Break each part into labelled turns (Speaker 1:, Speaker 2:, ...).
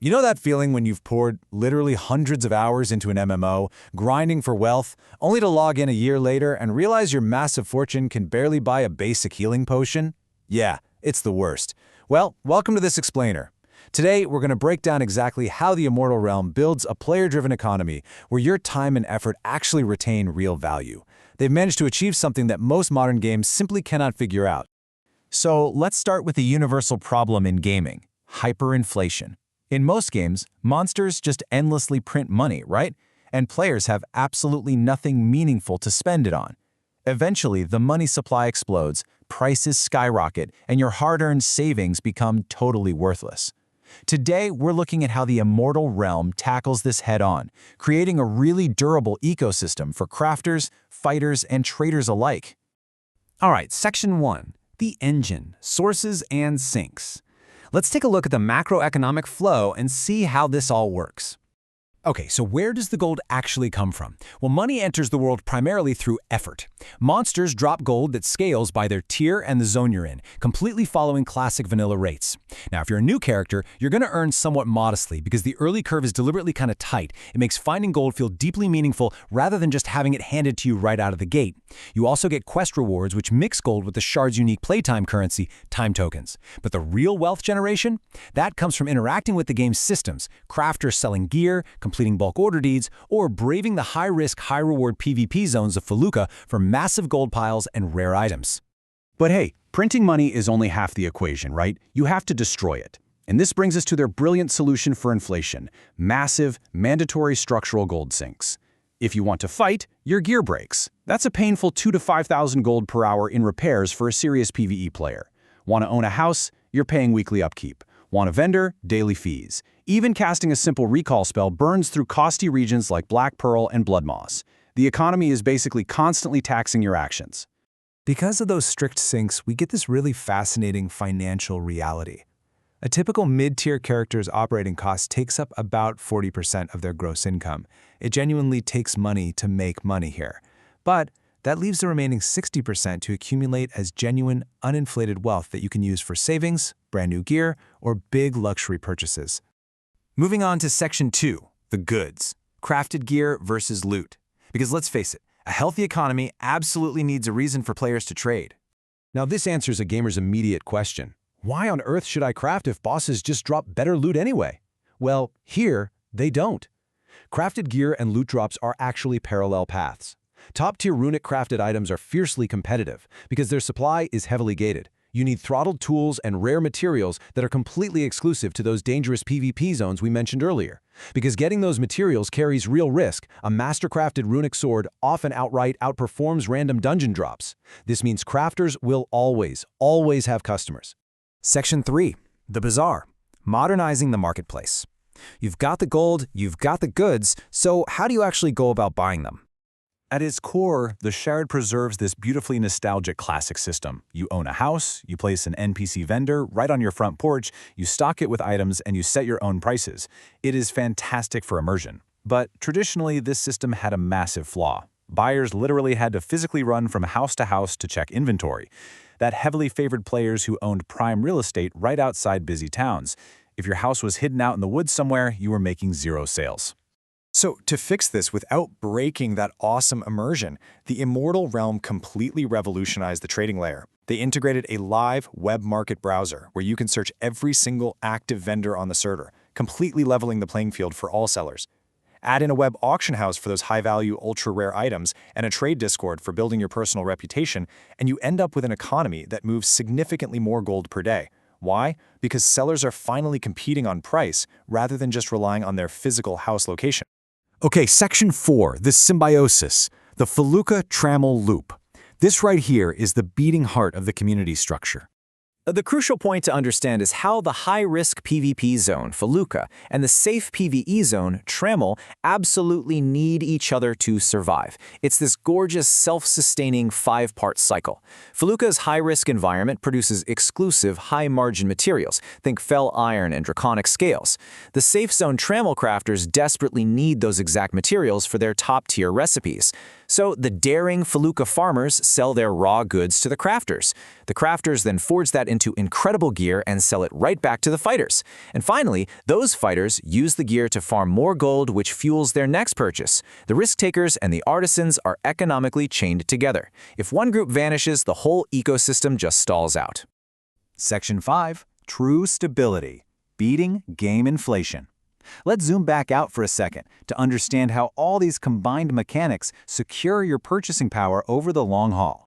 Speaker 1: You know that feeling when you've poured literally hundreds of hours into an MMO, grinding for wealth, only to log in a year later and realize your massive fortune can barely buy a basic healing potion? Yeah, it's the worst. Well, welcome to this explainer. Today, we're going to break down exactly how the Immortal Realm builds a player-driven economy where your time and effort actually retain real value. They've managed to achieve something that most modern games simply cannot figure out. So let's start with the universal problem in gaming: hyperinflation. In most games, monsters just endlessly print money, right? And players have absolutely nothing meaningful to spend it on. Eventually, the money supply explodes, prices skyrocket, and your hard-earned savings become totally worthless. Today, we're looking at how the Immortal Realm tackles this head-on, creating a really durable ecosystem for crafters, fighters, and traders alike.
Speaker 2: All right, Section 1, the engine, sources, and sinks. Let's take a look at the macroeconomic flow and see how this all works. Okay, so where does the gold actually come from? Well, money enters the world primarily through effort. Monsters drop gold that scales by their tier and the zone you're in, completely following classic vanilla rates. Now, if you're a new character, you're going to earn somewhat modestly because the early curve is deliberately kind of tight. It makes finding gold feel deeply meaningful rather than just having it handed to you right out of the gate. You also get quest rewards, which mix gold with the shard's unique playtime currency, time tokens. But the real wealth generation? That comes from interacting with the game's systems, crafters selling gear, completing bulk order deeds, or braving the high-risk, high-reward PvP zones of Felucca for massive gold piles and rare items.
Speaker 3: But hey, printing money is only half the equation, right? You have to destroy it. And this brings us to their brilliant solution for inflation: massive, mandatory structural gold sinks. If you want to fight, your gear breaks. That's a painful 2,000 to 5,000 gold per hour in repairs for a serious PvE player. Want to own a house? You're paying weekly upkeep. Want a vendor? Daily fees. Even casting a simple recall spell burns through costly regions like Black Pearl and Blood Moss. The economy is basically constantly taxing your actions.
Speaker 1: Because of those strict sinks, we get this really fascinating financial reality. A typical mid-tier character's operating cost takes up about 40% of their gross income. It genuinely takes money to make money here. But that leaves the remaining 60% to accumulate as genuine, uninflated wealth that you can use for savings, brand new gear, or big luxury purchases. Moving on to Section 2, the goods. Crafted gear versus loot. Because let's face it, a healthy economy absolutely needs a reason for players to trade.
Speaker 3: Now this answers a gamer's immediate question: why on earth should I craft if bosses just drop better loot anyway? Well, here, they don't. Crafted gear and loot drops are actually parallel paths. Top-tier runic crafted items are fiercely competitive because their supply is heavily gated. You need throttled tools and rare materials that are completely exclusive to those dangerous PvP zones we mentioned earlier. Because getting those materials carries real risk, a master-crafted runic sword often outright outperforms random dungeon drops. This means crafters will always have customers.
Speaker 2: Section 3, the bazaar, modernizing the marketplace. You've got the gold, you've got the goods, so how do you actually go about buying them?
Speaker 1: At its core, the Shard preserves this beautifully nostalgic classic system. You own a house, you place an NPC vendor right on your front porch, you stock it with items, and you set your own prices. It is fantastic for immersion. But traditionally, this system had a massive flaw. Buyers literally had to physically run from house to house to check inventory. That heavily favored players who owned prime real estate right outside busy towns. If your house was hidden out in the woods somewhere, you were making zero sales.
Speaker 4: So to fix this without breaking that awesome immersion, the Immortal Realm completely revolutionized the trading layer. They integrated a live web market browser where you can search every single active vendor on the server, completely leveling the playing field for all sellers. Add in a web auction house for those high-value, ultra-rare items and a trade Discord for building your personal reputation, and you end up with an economy that moves significantly more gold per day. Why? Because sellers are finally competing on price rather than just relying on their physical house location.
Speaker 1: Okay, Section 4, the symbiosis, the Felucca trammel loop. This right here is the beating heart of the community structure.
Speaker 2: The crucial point to understand is how the high-risk PvP zone, Felucca, and the safe PvE zone, Trammel, absolutely need each other to survive. It's this gorgeous, self-sustaining five-part cycle. Felucca's high-risk environment produces exclusive, high-margin materials. Think Fel iron and draconic scales. The safe zone Trammel crafters desperately need those exact materials for their top-tier recipes. So the daring Felucca farmers sell their raw goods to the crafters. The crafters then forge that into incredible gear and sell it right back to the fighters. And finally, those fighters use the gear to farm more gold, which fuels their next purchase. The risk takers and the artisans are economically chained together. If one group vanishes, the whole ecosystem just stalls out.
Speaker 1: Section 5. True stability. Beating game inflation. Let's zoom back out for a second to understand how all these combined mechanics secure your purchasing power over the long haul.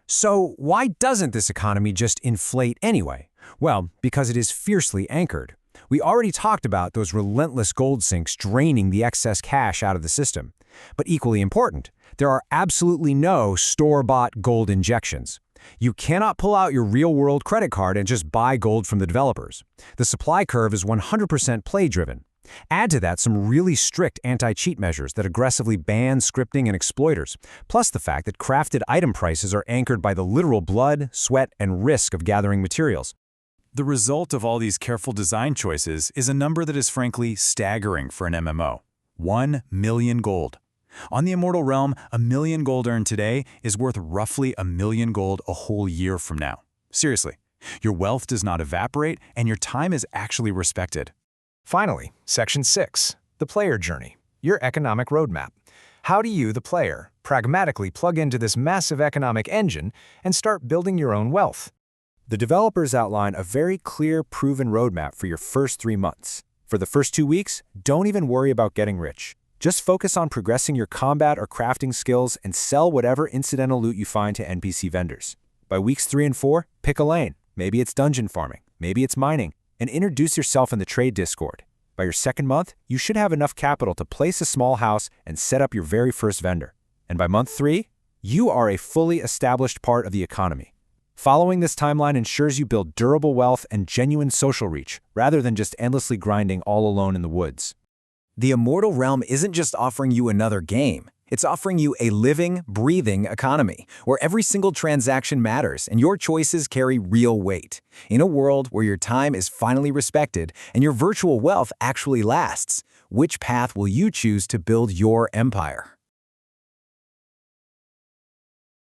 Speaker 3: So why doesn't this economy just inflate anyway? Well, because it is fiercely anchored. We already talked about those relentless gold sinks draining the excess cash out of the system. But equally important, there are absolutely no store-bought gold injections. You cannot pull out your real-world credit card and just buy gold from the developers. The supply curve is 100% play-driven. Add to that some really strict anti-cheat measures that aggressively ban scripting and exploiters, plus the fact that crafted item prices are anchored by the literal blood, sweat, and risk of gathering materials.
Speaker 1: The result of all these careful design choices is a number that is frankly staggering for an MMO. 1 million gold. On the Immortal Realm, 1 million gold earned today is worth roughly 1 million gold a whole year from now. Seriously, your wealth does not evaporate and your time is actually respected.
Speaker 4: Finally, Section 6, the player journey, your economic roadmap. How do you, the player, pragmatically plug into this massive economic engine and start building your own wealth? The developers outline a very clear, proven roadmap for your first 3 months. For the first 2 weeks, don't even worry about getting rich. Just focus on progressing your combat or crafting skills and sell whatever incidental loot you find to NPC vendors. By weeks 3 and 4, pick a lane. Maybe it's dungeon farming, maybe it's mining, and introduce yourself in the trade Discord. By your second month, you should have enough capital to place a small house and set up your very first vendor. And by month 3, you are a fully established part of the economy. Following this timeline ensures you build durable wealth and genuine social reach, rather than just endlessly grinding all alone in the woods.
Speaker 2: The Immortal Realm isn't just offering you another game. It's offering you a living, breathing economy, where every single transaction matters and your choices carry real weight. In a world where your time is finally respected and your virtual wealth actually lasts, which path will you choose to build your empire?